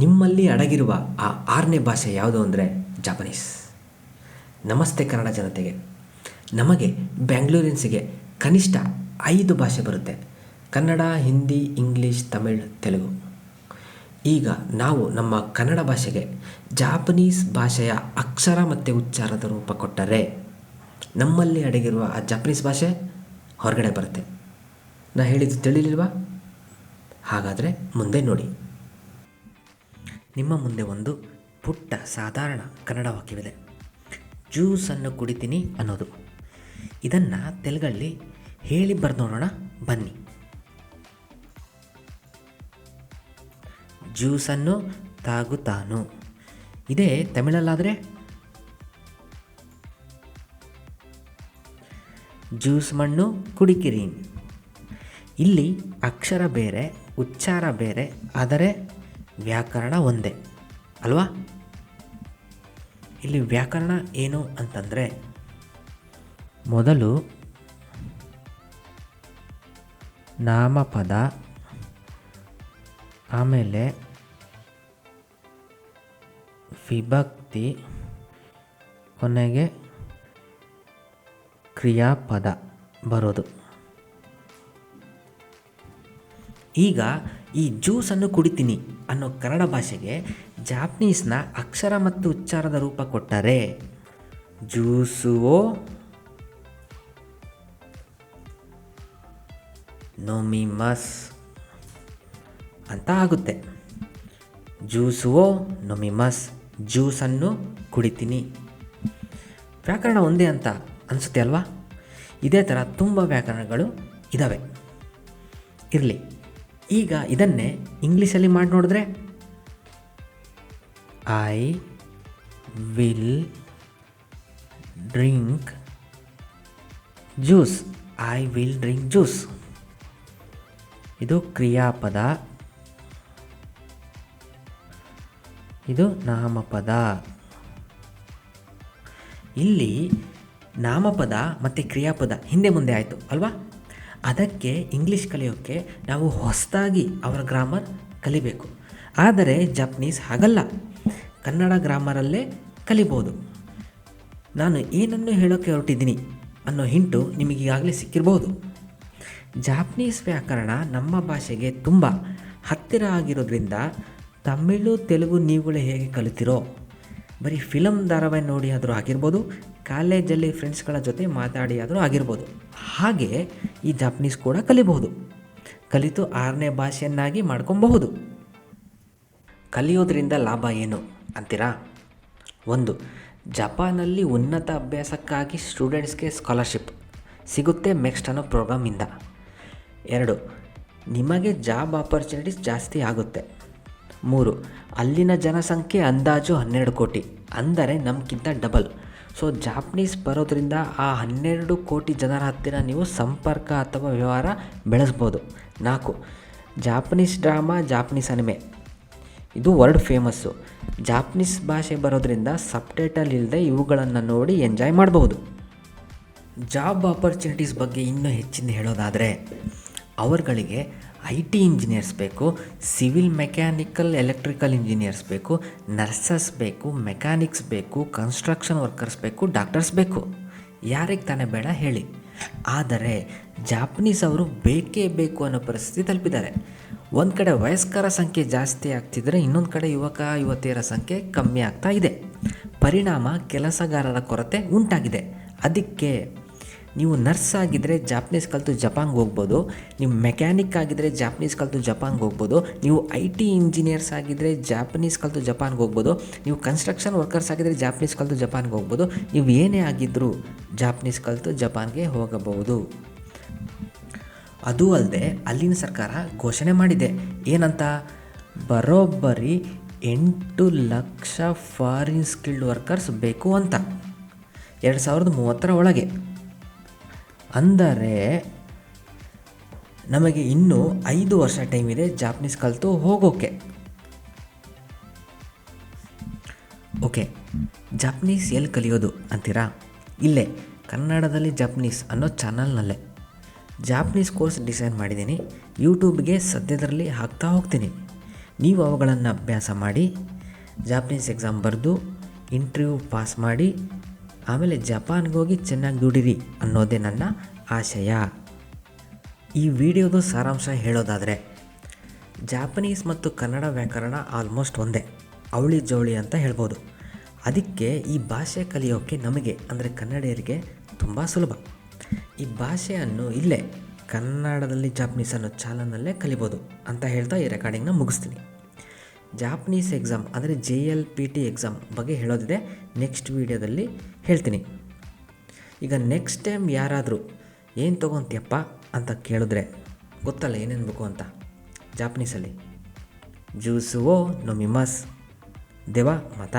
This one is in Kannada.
ನಿಮ್ಮಲ್ಲಿ ಅಡಗಿರುವ ಆ 6ನೇ ಭಾಷೆ ಯಾವುದು ಅಂದರೆ ಜಪಾನೀಸ್. ನಮಸ್ತೆ ಕನ್ನಡ ಜನತೆಗೆ. ನಮಗೆ ಬೆಂಗಳೂರಿನ್ಸಿಗೆ ಕನಿಷ್ಠ 5 ಭಾಷೆ ಬರುತ್ತೆ: ಕನ್ನಡ, ಹಿಂದಿ, ಇಂಗ್ಲೀಷ್, ತಮಿಳ್, ತೆಲುಗು. ಈಗ ನಾವು ನಮ್ಮ ಕನ್ನಡ ಭಾಷೆಗೆ ಜಾಪನೀಸ್ ಭಾಷೆಯ ಅಕ್ಷರ ಮತ್ತು ಉಚ್ಚಾರದ ರೂಪ ಕೊಟ್ಟರೆ ನಮ್ಮಲ್ಲಿ ಅಡಗಿರುವ ಆ ಜಪನೀಸ್ ಭಾಷೆ ಹೊರಗಡೆ ಬರುತ್ತೆ. ನಾ ಹೇಳಿದ್ದು ತಿಳಿಲಿಲ್ವಾ? ಹಾಗಾದರೆ ಮುಂದೆ ನೋಡಿ. ನಿಮ್ಮ ಮುಂದೆ ಒಂದು ಪುಟ್ಟ ಸಾಧಾರಣ ಕನ್ನಡ ವಾಕ್ಯವಿದೆ. ಜ್ಯೂಸನ್ನು ಕುಡಿತೀನಿ ಅನ್ನೋದು. ಇದನ್ನು ತೆಲುಗಲ್ಲಿ ಹೇಳಿ ಬರ್ನೋಡೋಣ ಬನ್ನಿ. ಜ್ಯೂಸನ್ನು ತಾಗುತ್ತಾನು. ಇದೇ ತಮಿಳಲ್ಲಾದರೆ ಜ್ಯೂಸ್ ಮಣ್ಣು ಕುಡಿಕಿರೀನ್. ಇಲ್ಲಿ ಅಕ್ಷರ ಬೇರೆ, ಉಚ್ಚಾರ ಬೇರೆ, ಆದರೆ ವ್ಯಾಕರಣ ಒಂದೇ ಅಲ್ವಾ? ಇಲ್ಲಿ ವ್ಯಾಕರಣ ಏನು ಅಂತಂದರೆ, ಮೊದಲು ನಾಮಪದ, ಆಮೇಲೆ ವಿಭಕ್ತಿ, ಕೊನೆಗೆ ಕ್ರಿಯಾಪದ ಬರೋದು. ಈಗ ಈ ಜ್ಯೂಸನ್ನು ಕುಡಿತೀನಿ ಅನ್ನೋ ಕನ್ನಡ ಭಾಷೆಗೆ ಜಾಪನೀಸ್ನ ಅಕ್ಷರ ಮತ್ತು ಉಚ್ಚಾರದ ರೂಪ ಕೊಟ್ಟರೆ ಜ್ಯೂಸುವೋ ನೊಮಿಮಸ್ ಅಂತ ಆಗುತ್ತೆ. ಜ್ಯೂಸುವೋ ನೊಮಿಮಸ್, ಜ್ಯೂಸನ್ನು ಕುಡಿತೀನಿ. ವ್ಯಾಕರಣ ಒಂದೇ ಅಂತ ಅನಿಸುತ್ತೆ ಅಲ್ವಾ? ಇದೇ ಥರ ತುಂಬ ವ್ಯಾಕರಣಗಳು ಇದ್ದಾವೆ. ಇರಲಿ, ಈಗ ಇದನ್ನೇ ಇಂಗ್ಲೀಷಲ್ಲಿ ಮಾಡಿ ನೋಡಿದ್ರೆ, I will drink juice. I will drink juice. ಇದು ಕ್ರಿಯಾಪದ, ಇದು ನಾಮಪದ. ಇಲ್ಲಿ ನಾಮಪದ ಮತ್ತು ಕ್ರಿಯಾಪದ ಹಿಂದೆ ಮುಂದೆ ಆಯಿತು ಅಲ್ವಾ? ಅದಕ್ಕೆ ಇಂಗ್ಲೀಷ್ ಕಲಿಯೋಕ್ಕೆ ನಾವು ಹೊಸದಾಗಿ ಅವರ ಗ್ರಾಮರ್ ಕಲಿಬೇಕು. ಆದರೆ ಜಪನೀಸ್ ಹಾಗಲ್ಲ, ಕನ್ನಡ ಗ್ರಾಮರಲ್ಲೇ ಕಲಿಬೋದು. ನಾನು ಏನನ್ನು ಹೇಳೋಕ್ಕೆ ಹೊರಟಿದ್ದೀನಿ ಅನ್ನೋ ಹಿಂಟು ನಿಮಗೀಗಾಗಲೇ ಸಿಕ್ಕಿರ್ಬೋದು. ಜಾಪನೀಸ್ ವ್ಯಾಕರಣ ನಮ್ಮ ಭಾಷೆಗೆ ತುಂಬ ಹತ್ತಿರ ಆಗಿರೋದ್ರಿಂದ ತಮಿಳು, ತೆಲುಗು ನೀವುಗಳೇ ಹೇಗೆ ಕಲಿತಿರೋ, ಬರೀ ಫಿಲಮ್ ಧಾರಾವಾಹಿ ನೋಡಿ ಆದರೂ ಆಗಿರ್ಬೋದು, ಕಾಲೇಜಲ್ಲಿ ಫ್ರೆಂಡ್ಸ್ಗಳ ಜೊತೆ ಮಾತಾಡಿ ಆದರೂ ಆಗಿರ್ಬೋದು, ಹಾಗೆ ಈ ಜಾಪನೀಸ್ ಕೂಡ ಕಲಿಬಹುದು. ಕಲಿತು 6ನೇ ಭಾಷೆಯನ್ನಾಗಿ ಮಾಡ್ಕೊಬಹುದು. ಕಲಿಯೋದ್ರಿಂದ ಲಾಭ ಏನು ಅಂತೀರಾ? 1. ಜಪಾನಲ್ಲಿ ಉನ್ನತ ಅಭ್ಯಾಸಕ್ಕಾಗಿ ಸ್ಟೂಡೆಂಟ್ಸ್ಗೆ ಸ್ಕಾಲರ್ಶಿಪ್ ಸಿಗುತ್ತೆ ಮೆಕ್ಸ್ಟ್ ಅನ್ನೋ ಪ್ರೋಗ್ರಾಮಿಂದ. 2. ನಿಮಗೆ ಜಾಬ್ ಆಪರ್ಚುನಿಟೀಸ್ ಜಾಸ್ತಿ ಆಗುತ್ತೆ. 3. ಅಲ್ಲಿನ ಜನಸಂಖ್ಯೆ ಅಂದಾಜು 12 ಕೋಟಿ, ಅಂದರೆ ನಮಗಿಂತ ಡಬಲ್. ಸೊ ಜಾಪನೀಸ್ ಬರೋದ್ರಿಂದ ಆ 12 ಕೋಟಿ ಜನರ ಹತ್ತಿರ ನೀವು ಸಂಪರ್ಕ ಅಥವಾ ವ್ಯವಹಾರ ಬೆಳೆಸ್ಬೋದು. 4. ಜಾಪನೀಸ್ ಡ್ರಾಮಾ, ಜಾಪನೀಸ್ ಅನಿಮೆ, ಇದು ವರ್ಲ್ಡ್ ಫೇಮಸ್ಸು. ಜಾಪನೀಸ್ ಭಾಷೆ ಬರೋದ್ರಿಂದ ಸಬ್ಟೈಟಲ್ ಇಲ್ಲದೆ ಇವುಗಳನ್ನು ನೋಡಿ ಎಂಜಾಯ್ ಮಾಡಬಹುದು. ಜಾಬ್ ಆಪರ್ಚುನಿಟೀಸ್ ಬಗ್ಗೆ ಇನ್ನೂ ಹೆಚ್ಚಿನ ಹೇಳೋದಾದರೆ, ಅವರುಗಳಿಗೆ IT ಇಂಜಿನಿಯರ್ಸ್ ಬೇಕು, ಸಿವಿಲ್ ಮೆಕ್ಯಾನಿಕಲ್ ಎಲೆಕ್ಟ್ರಿಕಲ್ ಇಂಜಿನಿಯರ್ಸ್ ಬೇಕು, ನರ್ಸಸ್ ಬೇಕು, ಮೆಕ್ಯಾನಿಕ್ಸ್ ಬೇಕು, ಕನ್ಸ್ಟ್ರಕ್ಷನ್ ವರ್ಕರ್ಸ್ ಬೇಕು, ಡಾಕ್ಟರ್ಸ್ ಬೇಕು. ಯಾರಿಗೆ ತಾನೇ ಬೇಡ ಹೇಳಿ? ಆದರೆ ಜಾಪನೀಸ್ ಅವರು ಬೇಕೇ ಬೇಕು ಅನ್ನೋ ಪರಿಸ್ಥಿತಿ ತಲುಪಿದ್ದಾರೆ. ಒಂದು ಕಡೆ ವಯಸ್ಕರ ಸಂಖ್ಯೆ ಜಾಸ್ತಿ ಆಗ್ತಿದ್ರೆ, ಇನ್ನೊಂದು ಕಡೆ ಯುವಕ ಯುವತಿಯರ ಸಂಖ್ಯೆ ಕಮ್ಮಿ ಆಗ್ತಾ ಇದೆ. ಪರಿಣಾಮ ಕೆಲಸಗಾರರ ಕೊರತೆ ಉಂಟಾಗಿದೆ. ಅದಕ್ಕೆ ನೀವು ನರ್ಸ್ ಆಗಿದ್ದರೆ ಜಾಪನೀಸ್ ಕಲಿತು ಜಪಾನ್ಗೆ ಹೋಗ್ಬೋದು, ನೀವು ಮೆಕ್ಯಾನಿಕ್ ಆಗಿದ್ದರೆ ಜಾಪನೀಸ್ ಕಲಿತು ಜಪಾನ್ಗೆ ಹೋಗ್ಬೋದು, ನೀವು IT ಇಂಜಿನಿಯರ್ಸ್ ಆಗಿದ್ದರೆ ಜಾಪನೀಸ್ ಕಲಿತು ಜಪಾನ್ಗೆ ಹೋಗ್ಬೋದು, ನೀವು ಕನ್ಸ್ಟ್ರಕ್ಷನ್ ವರ್ಕರ್ಸ್ ಆಗಿದ್ದರೆ ಜಾಪನೀಸ್ ಕಲಿತು ಜಪಾನ್ಗೆ ಹೋಗ್ಬೋದು. ನೀವು ಏನೇ ಆಗಿದ್ದರೂ ಜಾಪನೀಸ್ ಕಲಿತು ಜಪಾನ್ಗೆ ಹೋಗಬಹುದು. ಅದೂ ಅಲ್ಲದೆ ಅಲ್ಲಿನ ಸರ್ಕಾರ ಘೋಷಣೆ ಮಾಡಿದೆ. ಏನಂತ? ಬರೋಬ್ಬರಿ 8 ಲಕ್ಷ ಫಾರಿನ್ ಸ್ಕಿಲ್ಡ್ ವರ್ಕರ್ಸ್ ಬೇಕು ಅಂತ 2030 ಒಳಗೆ. ಅಂದರೆ ನಮಗೆ ಇನ್ನೂ 5 ವರ್ಷ ಟೈಮ್ ಇದೆ ಜಾಪನೀಸ್ ಕಲಿತು ಹೋಗೋಕ್ಕೆ. ಓಕೆ, ಜಾಪನೀಸ್ ಎಲ್ಲಿ ಕಲಿಯೋದು ಅಂತೀರಾ? ಇಲ್ಲೇ ಕನ್ನಡದಲ್ಲಿ ಜಪನೀಸ್ ಅನ್ನೋ ಚಾನಲ್ನಲ್ಲೇ ಜಾಪನೀಸ್ ಕೋರ್ಸ್ ಡಿಸೈನ್ ಮಾಡಿದ್ದೀನಿ. ಯೂಟ್ಯೂಬ್ಗೆ ಸದ್ಯದರಲ್ಲಿ ಹಾಕ್ತಾ ಹೋಗ್ತೀನಿ. ನೀವು ಅವುಗಳನ್ನು ಅಭ್ಯಾಸ ಮಾಡಿ ಜಾಪನೀಸ್ ಎಕ್ಸಾಮ್ ಬರೆದು ಇಂಟರ್ವ್ಯೂ ಪಾಸ್ ಮಾಡಿ ಆಮೇಲೆ ಜಪಾನ್ಗೆ ಹೋಗಿ ಚೆನ್ನಾಗಿ ದುಡಿರಿ ಅನ್ನೋದೇ ನನ್ನ ಆಶಯ. ಈ ವಿಡಿಯೋದು ಸಾರಾಂಶ ಹೇಳೋದಾದರೆ, ಜಾಪನೀಸ್ ಮತ್ತು ಕನ್ನಡ ವ್ಯಾಕರಣ ಆಲ್ಮೋಸ್ಟ್ ಒಂದೇ, ಅವಳಿ ಜವಳಿ ಅಂತ ಹೇಳ್ಬೋದು. ಅದಕ್ಕೆ ಈ ಭಾಷೆ ಕಲಿಯೋಕ್ಕೆ ನಮಗೆ ಅಂದರೆ ಕನ್ನಡಿಗರಿಗೆ ತುಂಬ ಸುಲಭ. ಈ ಭಾಷೆಯನ್ನು ಇಲ್ಲೇ ಕನ್ನಡದಲ್ಲಿ ಜಾಪನೀಸ್ ಅನ್ನೋ ಚಾನಲ್ನಲ್ಲೇ ಕಲಿಬೋದು ಅಂತ ಹೇಳ್ತಾ ಈ ರೆಕಾರ್ಡಿಂಗ್ನ ಮುಗಿಸ್ತೀನಿ. ಜಾಪನೀಸ್ ಎಕ್ಸಾಮ್ ಅಂದರೆ JLPT ಎಕ್ಸಾಮ್ ಬಗ್ಗೆ ಹೇಳೋದಿದೆ, ನೆಕ್ಸ್ಟ್ ವೀಡಿಯೋದಲ್ಲಿ ಹೇಳ್ತೀನಿ. ಈಗ ನೆಕ್ಸ್ಟ್ ಟೈಮ್ ಯಾರಾದರೂ ಏನು ತೊಗೊತೀಯಪ್ಪ ಅಂತ ಕೇಳಿದ್ರೆ ಗೊತ್ತಲ್ಲ ಏನೇನು ಬೇಕು ಅಂತ ಜಾಪನೀಸಲ್ಲಿ. ಜ್ಯೂಸು ಓ ನೊಮಿಮಸ್ ದೆವಾ ಮತ.